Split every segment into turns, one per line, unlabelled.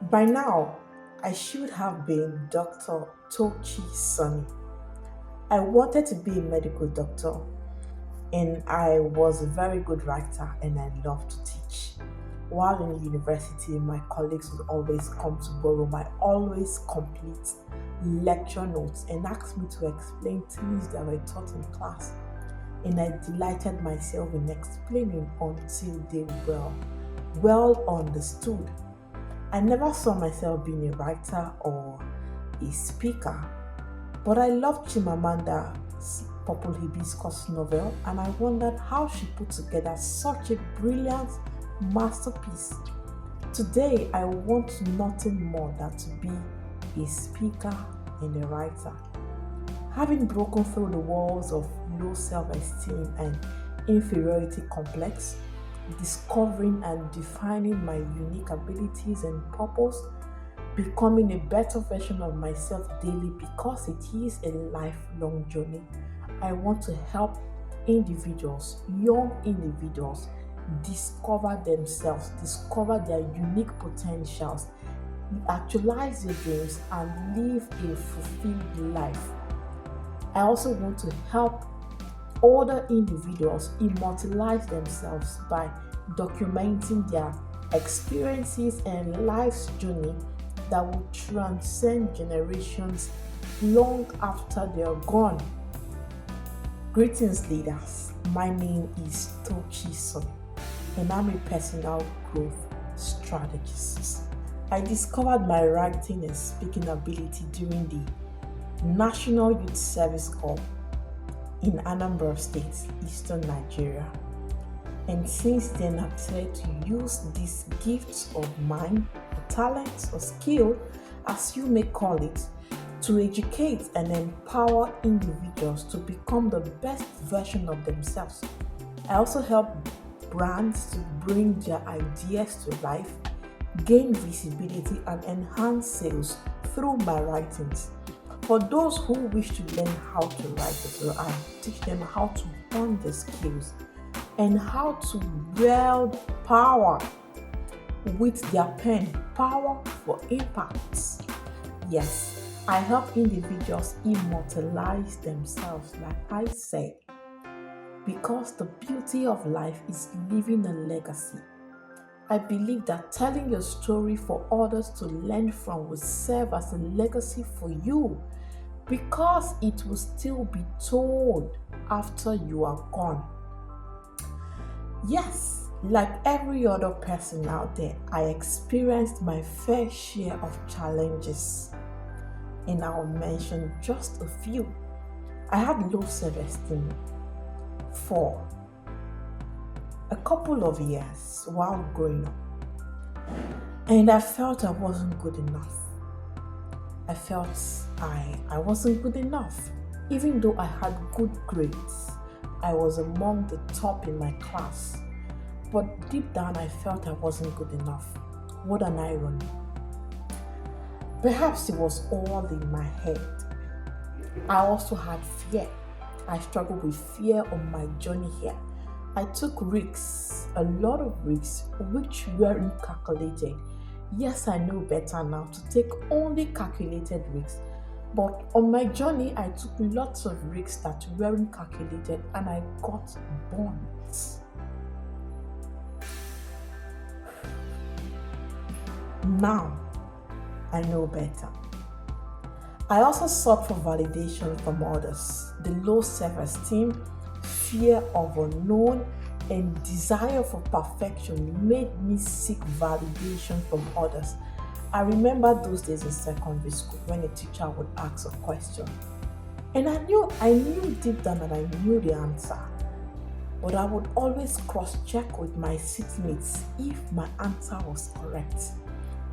By now, I should have been Dr. Tochi Sonny. I wanted to be a medical doctor, and I was a very good writer, and I loved to teach. While in university, my colleagues would always come to borrow my always complete lecture notes and ask me to explain things that were taught in class. And I delighted myself in explaining until they were well understood. I never saw myself being a writer or a speaker, but I loved Chimamanda's Purple Hibiscus novel, and I wondered how she put together such a brilliant masterpiece. Today, I want nothing more than to be a speaker and a writer. Having broken through the walls of low self esteem and inferiority complex, discovering and defining my unique abilities and purpose, becoming a better version of myself daily because it is a lifelong journey. I want to help individuals, young individuals, discover themselves, discover their unique potentials, actualize their dreams, and live a fulfilled life. I also want to help other individuals immortalize themselves by documenting their experiences and life's journey that will transcend generations long after they are gone. Greetings, leaders. My name is Toochi, and I'm a personal growth strategist. I discovered my writing and speaking ability during the National Youth Service Corps in Anambra State, Eastern Nigeria. And since then, I've tried to use these gifts of mine, or talents, or skill, as you may call it, to educate and empower individuals to become the best version of themselves. I also help brands to bring their ideas to life, gain visibility, and enhance sales through my writings. For those who wish to learn how to write as well, I teach them how to hone the skills and how to wield power with their pen, power for impacts. Yes, I help individuals immortalize themselves, like I said, because the beauty of life is leaving a legacy. I believe that telling your story for others to learn from will serve as a legacy for you because it will still be told after you are gone. Yes, like every other person out there, I experienced my fair share of challenges, and I'll mention just a few. I had low self esteem for a couple of years while growing up, and I felt I wasn't good enough. I felt I wasn't good enough. Even though I had good grades, I was among the top in my class. But deep down, I felt I wasn't good enough. What an irony. Perhaps it was all in my head. I also had fear. I struggled with fear on my journey here. I took risks, a lot of risks, which weren't calculated. Yes, I know better now to take only calculated risks. But on my journey, I took lots of risks that weren't calculated, and I got burnt. Now, I know better. I also sought for validation from others. The low self-esteem, fear of unknown, and desire for perfection made me seek validation from others. I remember those days in secondary school when a teacher would ask a question. And I knew deep down that I knew the answer. But I would always cross-check with my seatmates if my answer was correct.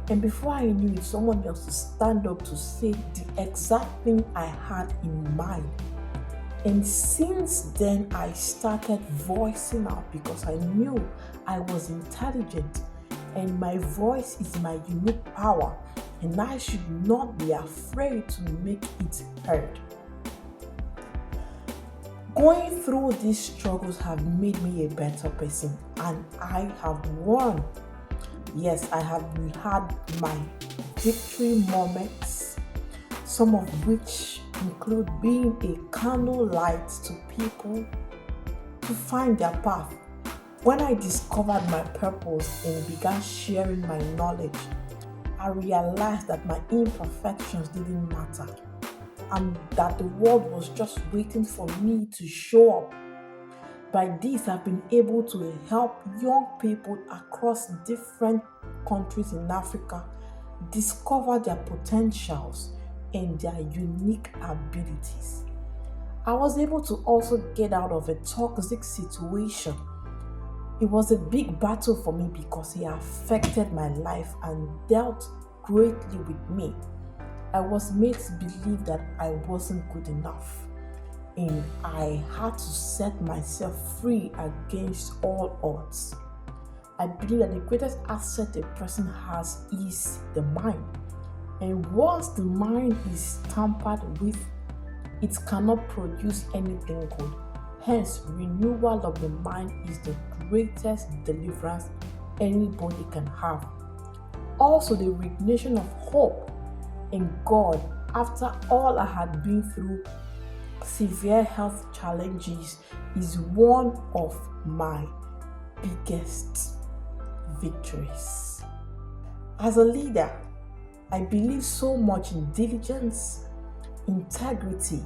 And before I knew it, someone else would stand up to say the exact thing I had in mind. And since then, I started voicing out because I knew I was intelligent and my voice is my unique power, and I should not be afraid to make it heard. Going through these struggles have made me a better person, and I have won. Yes, I have had my victory moments, some of which include being a candle light to people to find their path. When I discovered my purpose and began sharing my knowledge, I realized that my imperfections didn't matter and that the world was just waiting for me to show up. By this, I've been able to help young people across different countries in Africa discover their potentials and their unique abilities. I was able to also get out of a toxic situation. It was a big battle for me because it affected my life and dealt greatly with me. I was made to believe that I wasn't good enough, and I had to set myself free against all odds. I believe that the greatest asset a person has is the mind. And once the mind is tampered with, it cannot produce anything good. Hence, renewal of the mind is the greatest deliverance anybody can have. Also, the recognition of hope in God after all I had been through severe health challenges is one of my biggest victories. As a leader, I believe so much in diligence, integrity,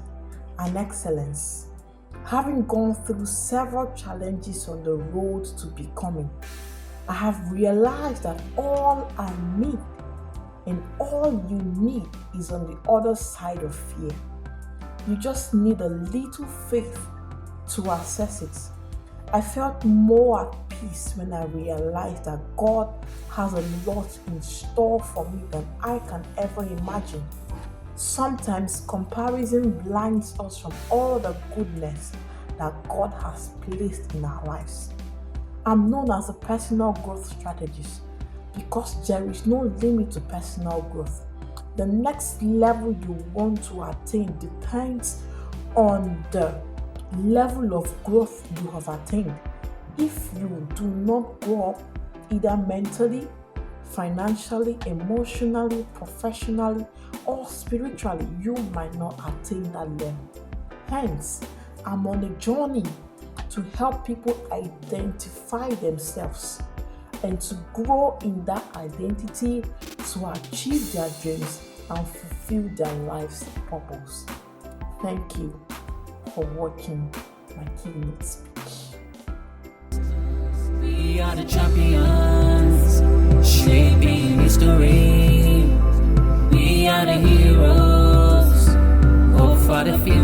and excellence. Having gone through several challenges on the road to becoming, I have realized that all I need and all you need is on the other side of fear. You just need a little faith to access it. I felt more at peace when I realized that God has a lot in store for me than I can ever imagine. Sometimes comparison blinds us from all the goodness that God has placed in our lives. I'm known as a personal growth strategist because there is no limit to personal growth. The next level you want to attain depends on the level of growth you have attained. If you do not grow up either mentally, financially, emotionally, professionally, or spiritually, you might not attain that level. Hence, I'm on a journey to help people identify themselves and to grow in that identity to achieve their dreams and fulfill their life's purpose. Thank you for watching my keynote speech.
We are the champions, shaping history. We are the heroes, hope for the future.